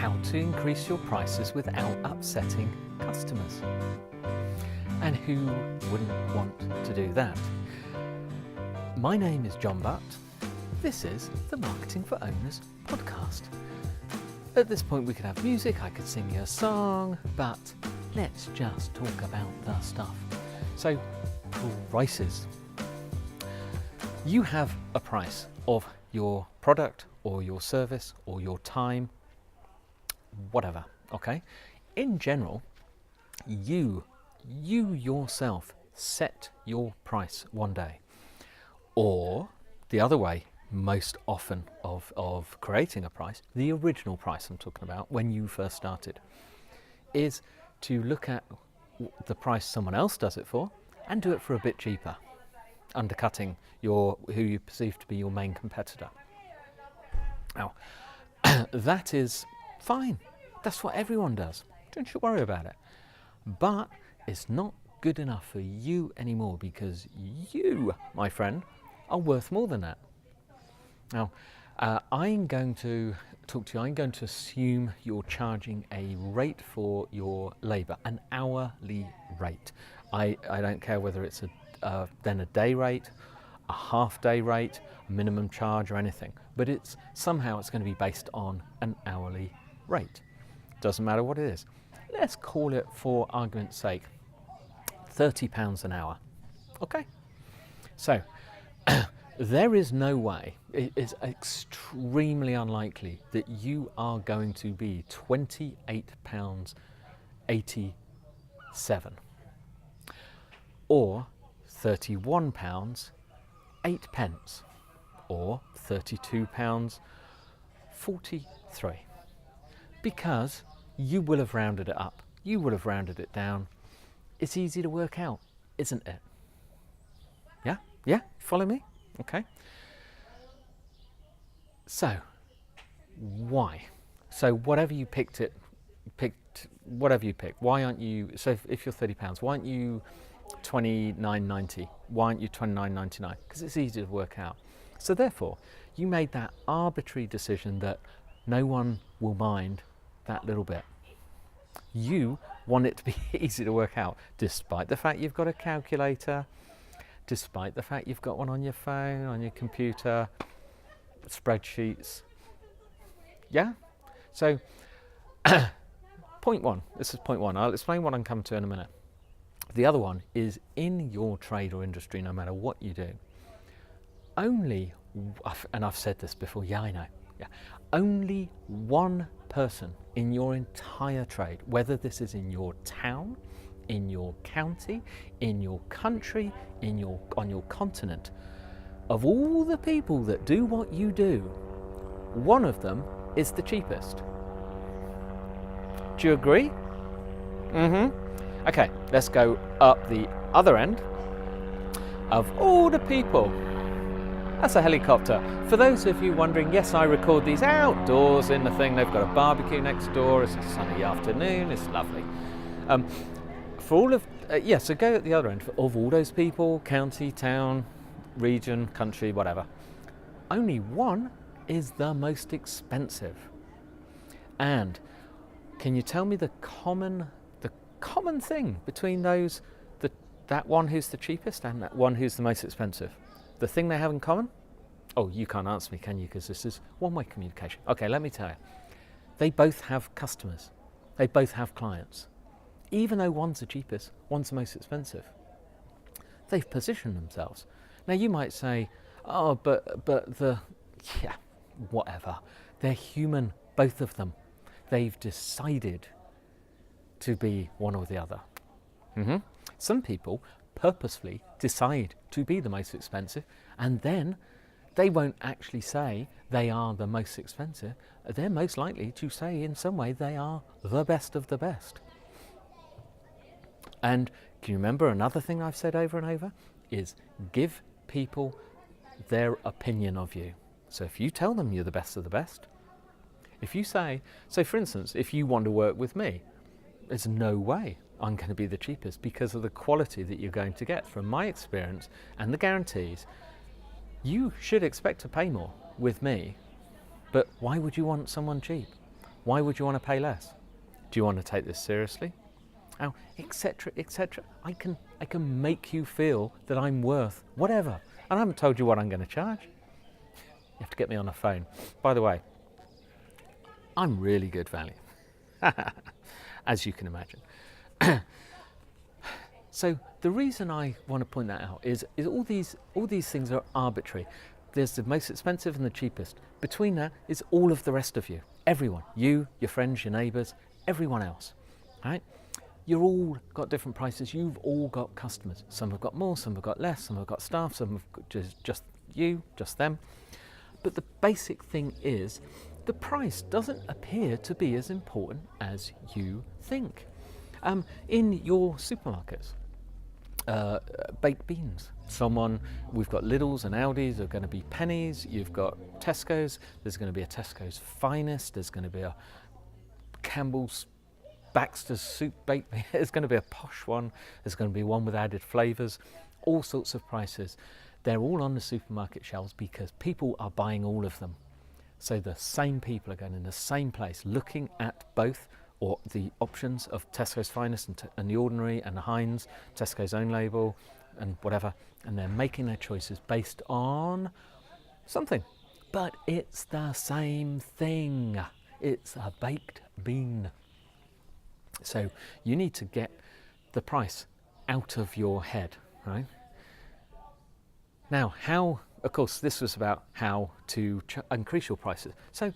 how to increase your prices without upsetting customers. And who wouldn't want to do that? My name is John Butt. This is the Marketing for Owners podcast. At this point we could have music, I could sing you a song, but let's just talk about the stuff. So, prices. You have a price of your product or your service or your time, whatever, okay? In general, you yourself set your price one day. Or the other way, most often of creating a price, the original price I'm talking about when you first started, is to look at the price someone else does it for and do it for a bit cheaper, undercutting who you perceive to be your main competitor. Now, that is fine. That's what everyone does. Don't you worry about it. But it's not good enough for you anymore, because you, my friend, are worth more than that. Now, I'm going to talk to you. I'm going to assume you're charging a rate for your labour, an hourly rate. I don't care whether it's then a day rate, a half day rate, a minimum charge or anything, but somehow it's going to be based on an hourly rate. Doesn't matter what it is. Let's call it, for argument's sake, £30 an hour. Okay? So, there is no way, it is extremely unlikely that you are going to be £28.87 or £31.08 or £32.43, because you will have rounded it up, you will have rounded it down. It's easy to work out, isn't it? Yeah, follow me? Okay. So, why? So whatever you picked, whatever you pick, why aren't you, so if you're £30, why aren't you £29.90? Why aren't you £29.99? Because it's easy to work out. So therefore, you made that arbitrary decision that no one will mind that little bit. You want it to be easy to work out, despite the fact you've got a calculator, despite the fact you've got one on your phone, on your computer, spreadsheets. Yeah? So, point one. This is point one. I'll explain what I'm coming to in a minute. The other one is, in your trade or industry, no matter what you do, only, and I've said this before, yeah, I know, yeah, only one person in your entire trade, whether this is in your town, in your county, in your country, on your continent, of all the people that do what you do, one of them is the cheapest. Do you agree? Okay, let's go up the other end. Of all the people, that's a helicopter. For those of you wondering, yes, I record these outdoors in the thing. They've got a barbecue next door. It's a sunny afternoon. It's lovely. For all of, so go at the other end. Of all those people, county, town, region, country, whatever, only one is the most expensive. And can you tell me the common thing between those, that one who's the cheapest and that one who's the most expensive? The thing they have in common? Oh, you can't answer me, can you? Because this is one-way communication. Okay, let me tell you. They both have customers. They both have clients. Even though one's the cheapest, one's the most expensive, they've positioned themselves. Now you might say, oh, but whatever. They're human, both of them. They've decided to be one or the other. Some people purposefully decide to be the most expensive, and then they won't actually say they are the most expensive. They're most likely to say in some way they are the best of the best. And can you remember another thing I've said over and over is, give people their opinion of you. So if you tell them you're the best of the best, if you say, so for instance, if you want to work with me, there's no way I'm going to be the cheapest, because of the quality that you're going to get. From my experience and the guarantees, you should expect to pay more with me, but why would you want someone cheap? Why would you want to pay less? Do you want to take this seriously? Now, etc., etc. I can make you feel that I'm worth whatever. And I haven't told you what I'm going to charge. You have to get me on the phone. By the way, I'm really good value, as you can imagine. So the reason I want to point that out is all these things are arbitrary. There's the most expensive and the cheapest. Between that is all of the rest of you, everyone, you, your friends, your neighbours, everyone else, right? You've all got different prices. You've all got customers. Some have got more, some have got less, some have got staff, some have got just you, just them. But the basic thing is the price doesn't appear to be as important as you think. In your supermarkets, baked beans. We've got Lidl's and Aldi's, are going to be Pennies, you've got Tesco's, there's going to be a Tesco's Finest, there's going to be a Campbell's Baxter's soup baked bean, there's going to be a posh one, there's going to be one with added flavours, all sorts of prices. They're all on the supermarket shelves because people are buying all of them. So the same people are going in the same place, looking at both or the options of Tesco's Finest and the Ordinary and the Heinz, Tesco's own label and whatever, and they're making their choices based on something. But it's the same thing. It's a baked bean. So you need to get the price out of your head, right? Now, how, of course, this was about how to increase your prices. So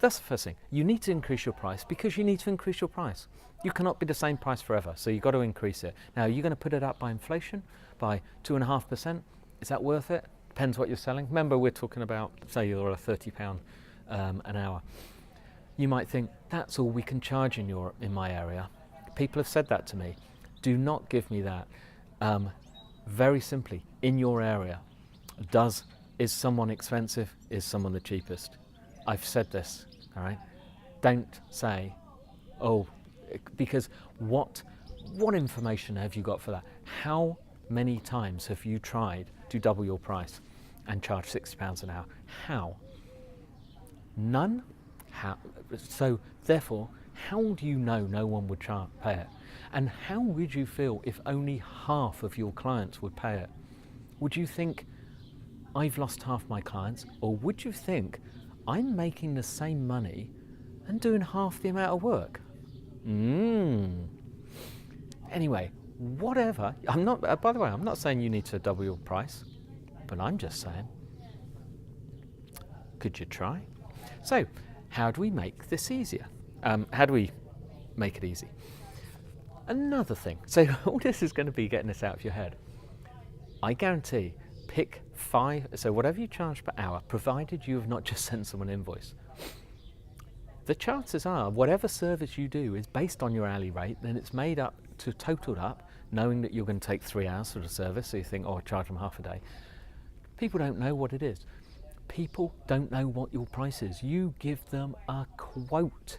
that's the first thing. You need to increase your price because you need to increase your price. You cannot be the same price forever, so you've got to increase it. Now, you're going to put it up by inflation, by 2.5%. Is that worth it? Depends what you're selling. Remember, we're talking about, say you're a £30 an hour. You might think, that's all we can charge in my area. People have said that to me. Do not give me that. Very simply, in your area, is someone expensive? Is someone the cheapest? I've said this, all right? Don't say, oh, because what information have you got for that? How many times have you tried to double your price and charge £60 an hour? How? None? How? So therefore, how do you know no one would pay it? And how would you feel if only half of your clients would pay it? Would you think, I've lost half my clients? Or would you think, I'm making the same money and doing half the amount of work? Anyway, whatever. By the way, I'm not saying you need to double your price, but I'm just saying, could you try? So, how do we make this easier? How do we make it easy? Another thing, so all this is going to be getting this out of your head. I guarantee, pick 5, so whatever you charge per hour, provided you have not just sent someone an invoice. The chances are, whatever service you do is based on your hourly rate, then it's totaled up, knowing that you're going to take 3 hours for the service, so you think, oh, I'll charge them half a day. People don't know what it is. People don't know what your price is. You give them a quote.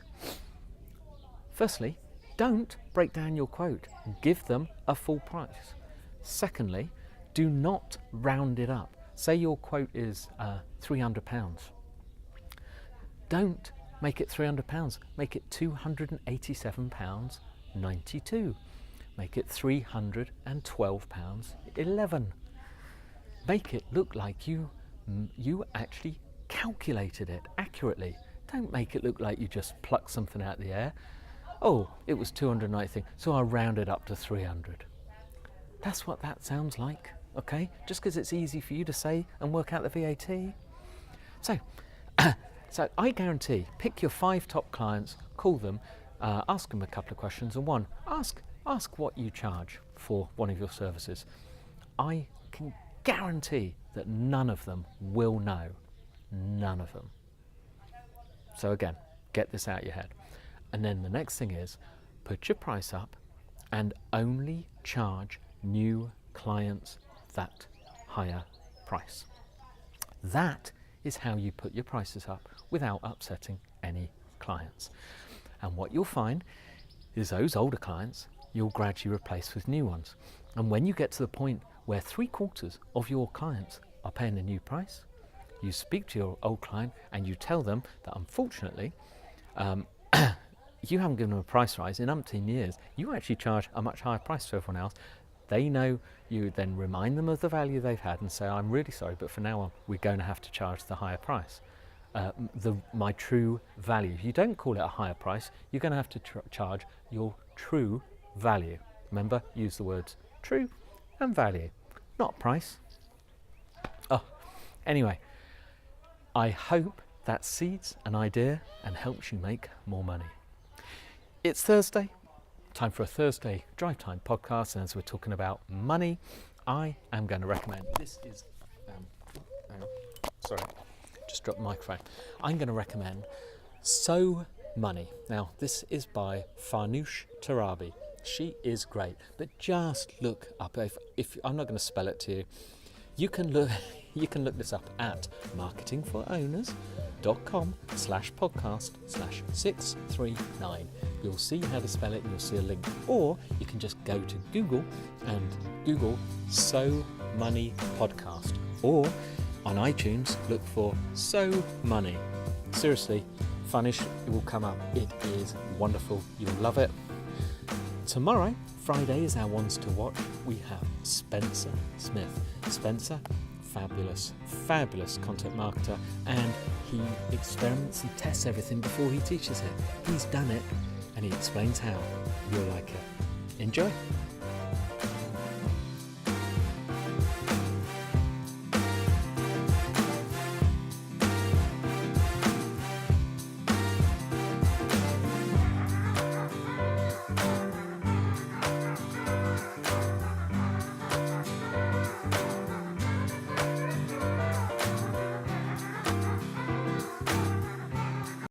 Firstly, don't break down your quote. Give them a full price. Secondly, do not round it up. Say your quote is £300. Don't make it £300. Make it £287.92. Make it £312.11. Make it look like you actually calculated it accurately. Don't make it look like you just plucked something out of the air. Oh, it was 290, so I'll round it up to 300. That's what that sounds like, okay? Just because it's easy for you to say and work out the VAT. So I guarantee, pick your 5 top clients, call them, ask them a couple of questions, and ask what you charge for one of your services. I can guarantee that none of them will know. None of them. So again, get this out of your head. And then the next thing is, put your price up and only charge new clients that higher price. That is how you put your prices up without upsetting any clients. And what you'll find is those older clients you'll gradually replace with new ones. And when you get to the point where 3/4 of your clients are paying the new price, you speak to your old client and you tell them that unfortunately you haven't given them a price rise in umpteen years. You actually charge a much higher price to everyone else. They know. You then remind them of the value they've had and say, I'm really sorry, but from now on, we're going to have to charge the higher price. My true value. If you don't call it a higher price, you're going to have to charge your true value. Remember, use the words true and value, not price. Oh, anyway, I hope that seeds an idea and helps you make more money. It's Thursday, time for a Thursday Drive Time podcast, and as we're talking about money, I am going to recommend, this is, sorry, just dropped the microphone. I'm going to recommend So Money. Now, this is by Farnoosh Torabi. She is great, but just look up, if I'm not going to spell it to you, you can look this up at marketingforowners.com/podcast/639. You'll see how to spell it and you'll see a link. Or you can just go to Google and Google So Money Podcast. Or on iTunes, look for So Money. Seriously, Farnoosh, it will come up. It is wonderful. You'll love it. Tomorrow, Friday, is our ones to watch. We have Spencer Smith. Spencer, fabulous content marketer, and he experiments and tests everything before he teaches it. He's done it and he explains how. You'll like it. Enjoy.